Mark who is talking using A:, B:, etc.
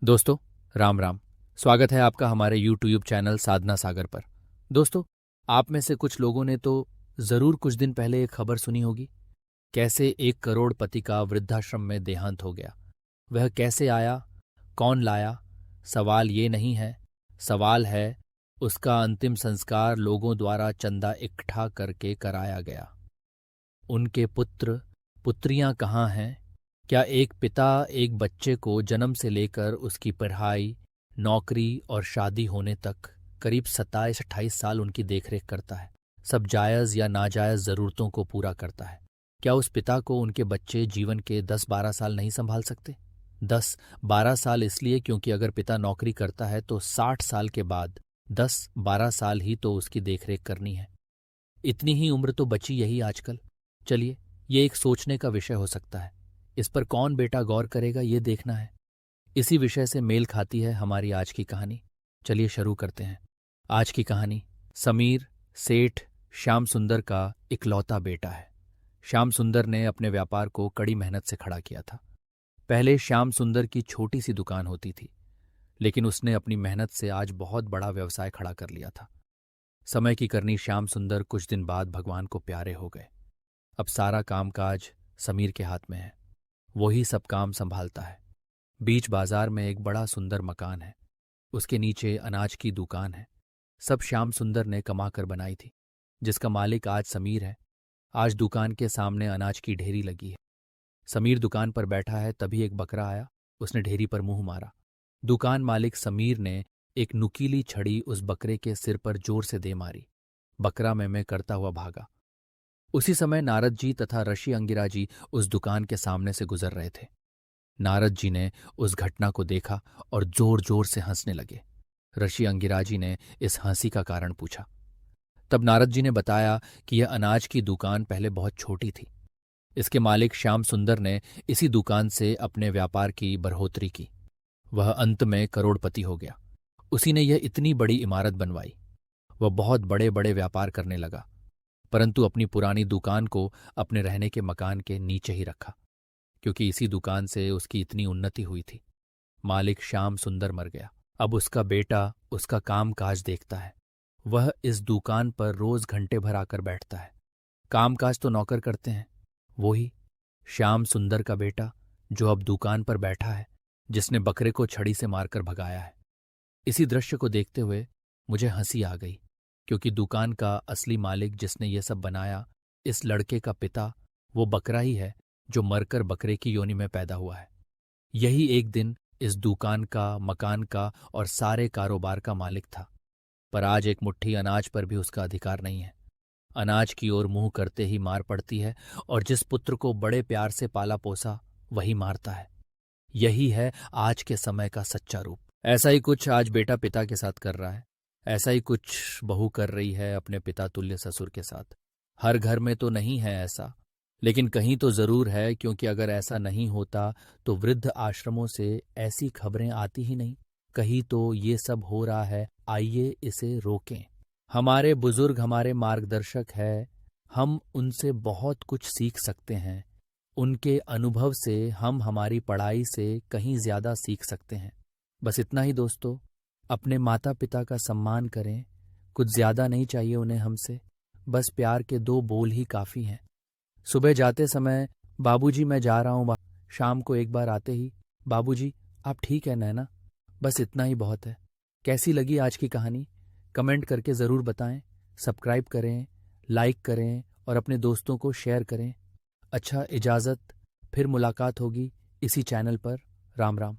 A: दोस्तों, राम राम। स्वागत है आपका हमारे यूट्यूब चैनल साधना सागर पर। दोस्तों, आप में से कुछ लोगों ने तो ज़रूर कुछ दिन पहले एक खबर सुनी होगी, कैसे 1 करोड़पति का वृद्धाश्रम में देहांत हो गया। वह कैसे आया, कौन लाया, सवाल ये नहीं है। सवाल है उसका अंतिम संस्कार लोगों द्वारा चंदा इकट्ठा करके कराया गया। उनके पुत्र पुत्रियां कहाँ हैं? क्या एक पिता एक बच्चे को जन्म से लेकर उसकी पढ़ाई, नौकरी और शादी होने तक करीब 27-28 साल उनकी देखरेख करता है, सब जायज़ या नाजायज़ ज़रूरतों को पूरा करता है? क्या उस पिता को उनके बच्चे जीवन के 10-12 साल नहीं संभाल सकते? 10-12 साल इसलिए क्योंकि अगर पिता नौकरी करता है तो 60 साल के बाद 10-12 साल ही तो उसकी देखरेख करनी है। इतनी ही उम्र तो बची यही आजकल। चलिए, ये एक सोचने का विषय हो सकता है। इस पर कौन बेटा गौर करेगा, ये देखना है। इसी विषय से मेल खाती है हमारी आज की कहानी। चलिए शुरू करते हैं। आज की कहानी समीर सेठ श्याम सुंदर का इकलौता बेटा है। श्याम सुंदर ने अपने व्यापार को कड़ी मेहनत से खड़ा किया था। पहले श्याम सुंदर की छोटी सी दुकान होती थी, लेकिन उसने अपनी मेहनत से आज बहुत बड़ा व्यवसाय खड़ा कर लिया था। समय की करनी श्याम सुंदर कुछ दिन बाद भगवान को प्यारे हो गए। अब सारा कामकाज समीर के हाथ में है, वही सब काम संभालता है। बीच बाजार में एक बड़ा सुंदर मकान है, उसके नीचे अनाज की दुकान है। सब श्याम सुंदर ने कमा कर बनाई थी, जिसका मालिक आज समीर है। आज दुकान के सामने अनाज की ढेरी लगी है। समीर दुकान पर बैठा है, तभी एक बकरा आया। उसने ढेरी पर मुंह मारा। दुकान मालिक समीर ने एक नुकीली छड़ी उस बकरे के सिर पर जोर से दे मारी। बकरा में करता हुआ भागा। उसी समय नारद जी तथा ऋषि अंगिरा जी उस दुकान के सामने से गुजर रहे थे। नारद जी ने उस घटना को देखा और जोर जोर से हंसने लगे। ऋषि अंगिरा जी ने इस हंसी का कारण पूछा। तब नारद जी ने बताया कि यह अनाज की दुकान पहले बहुत छोटी थी। इसके मालिक श्याम सुंदर ने इसी दुकान से अपने व्यापार की बढ़ोतरी की। वह अंत में करोड़पति हो गया। उसी ने यह इतनी बड़ी इमारत बनवाई। वह बहुत बड़े बड़े व्यापार करने लगा, परंतु अपनी पुरानी दुकान को अपने रहने के मकान के नीचे ही रखा, क्योंकि इसी दुकान से उसकी इतनी उन्नति हुई थी। मालिक श्याम सुंदर मर गया। अब उसका बेटा उसका काम काज देखता है। वह इस दुकान पर रोज घंटे भर आकर बैठता है। काम काज तो नौकर करते हैं, वही श्याम सुंदर का बेटा जो अब दुकान पर बैठा है, जिसने बकरे को छड़ी से मारकर भगाया है। इसी दृश्य को देखते हुए मुझे हंसी आ गई, क्योंकि दुकान का असली मालिक जिसने ये सब बनाया, इस लड़के का पिता वो बकरा ही है जो मरकर बकरे की योनि में पैदा हुआ है। यही एक दिन इस दुकान का, मकान का और सारे कारोबार का मालिक था। पर आज एक मुट्ठी अनाज पर भी उसका अधिकार नहीं है। अनाज की ओर मुंह करते ही मार पड़ती है, और जिस पुत्र को बड़े प्यार से पाला पोसा वही मारता है। यही है आज के समय का सच्चा रूप। ऐसा ही कुछ आज बेटा पिता के साथ कर रहा है। ऐसा ही कुछ बहू कर रही है अपने पिता तुल्य ससुर के साथ। हर घर में तो नहीं है ऐसा, लेकिन कहीं तो जरूर है, क्योंकि अगर ऐसा नहीं होता तो वृद्ध आश्रमों से ऐसी खबरें आती ही नहीं। कहीं तो ये सब हो रहा है, आइए इसे रोकें। हमारे बुजुर्ग हमारे मार्गदर्शक है, हम उनसे बहुत कुछ सीख सकते हैं। उनके अनुभव से हम हमारी पढ़ाई से कहीं ज्यादा सीख सकते हैं। बस इतना ही दोस्तों, अपने माता पिता का सम्मान करें। कुछ ज्यादा नहीं चाहिए उन्हें हमसे, बस प्यार के 2 बोल ही काफी हैं। सुबह जाते समय, बाबूजी मैं जा रहा हूँ। शाम को एक बार आते ही, बाबूजी आप ठीक है नैना। बस इतना ही बहुत है। कैसी लगी आज की कहानी? कमेंट करके ज़रूर बताएं। सब्सक्राइब करें, लाइक करें और अपने दोस्तों को शेयर करें। अच्छा, इजाज़त, फिर मुलाकात होगी इसी चैनल पर। राम राम।